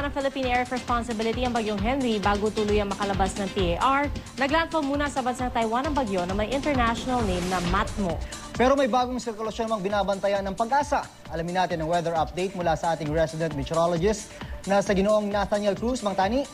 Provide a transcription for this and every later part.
ng Philippine Air Responsibility ang bagyong Henry bago tuluyang makalabas ng PAR. Naglandfall muna sa bansang Taiwan ang bagyo na may international name na Matmo. Pero may bagong sirkulasyon namang binabantayan ng Pag-asa. Alamin natin ang weather update mula sa ating resident meteorologist na sa Ginoong Nathaniel Cruz. Mang Tani.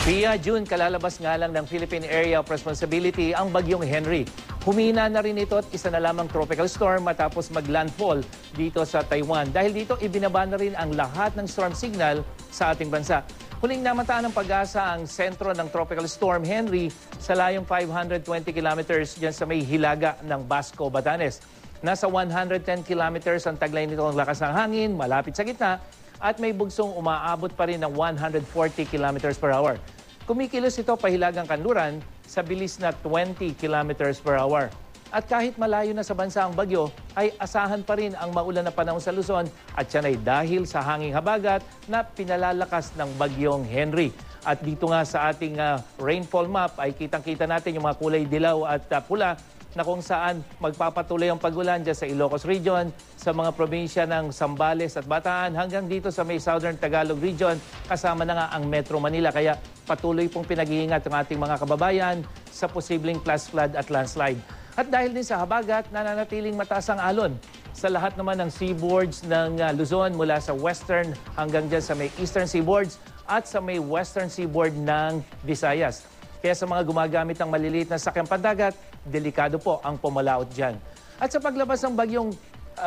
Via June, kalalabas nga lang ng Philippine Area of Responsibility ang bagyong Henry. Humina na rin ito at isa na lamang tropical storm matapos maglandfall dito sa Taiwan. Dahil dito, ibinaba na rin ang lahat ng storm signal sa ating bansa. Huling namataan ng Pag-asa ang sentro ng tropical storm Henry sa layong 520 kilometers dyan sa may hilaga ng Basco, Batanes. Nasa 110 kilometers ang taglay nito ang lakas ng hangin, malapit sa gitna, at may bugsong umaabot pa rin ng 140 kilometers per hour. Kumikilos ito pahilagang kanluran sa bilis na 20 kilometers per hour. At kahit malayo na sa bansa ang bagyo, ay asahan pa rin ang maulan na panahon sa Luzon at yan ay dahil sa hanging habagat na pinalalakas ng bagyong Henry. At dito nga sa ating rainfall map ay kitang-kita natin yung mga kulay dilaw at pula na kung saan magpapatuloy ang pag-ulan dyan sa Ilocos Region, sa mga probinsya ng Zambales at Bataan, hanggang dito sa may Southern Tagalog Region, kasama na nga ang Metro Manila. Kaya patuloy pong pinag-iingat ang ating mga kababayan sa posibleng flash flood at landslide. At dahil din sa habagat, nananatiling mataas ang alon sa lahat naman ng seaboards ng Luzon mula sa western hanggang dyan sa may eastern seaboards at sa may western seaboard ng Visayas. Kaya sa mga gumagamit ng maliliit na sakyang pandagat, delikado po ang pumalaot dyan. At sa paglabas ng bagyong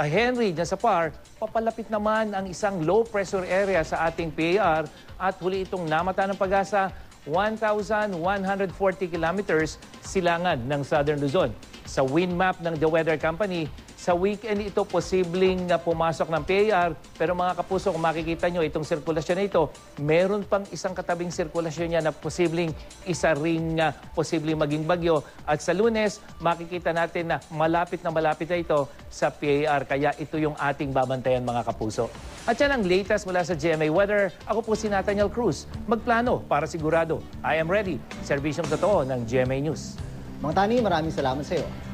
Henry dyan sa PAR, papalapit naman ang isang low pressure area sa ating PAR at huli itong namata ng Pag-asa 1,140 kilometers silangan ng Southern Luzon. Sa wind map ng The Weather Company, sa weekend ito posibleng pumasok ng PAR, pero mga kapuso, kung makikita nyo itong sirkulasyon na ito, meron pang isang katabing sirkulasyon niya na posibleng isa ring posibleng maging bagyo. At sa Lunes, makikita natin na malapit na ito sa PAR. Kaya ito yung ating babantayan, mga kapuso. At yan ang latest mula sa GMA Weather. Ako po si Nathaniel Cruz. Magplano para sigurado. I am ready. Serbisyong totoo ng GMA News. Mang Tani, maraming salamat sa iyo.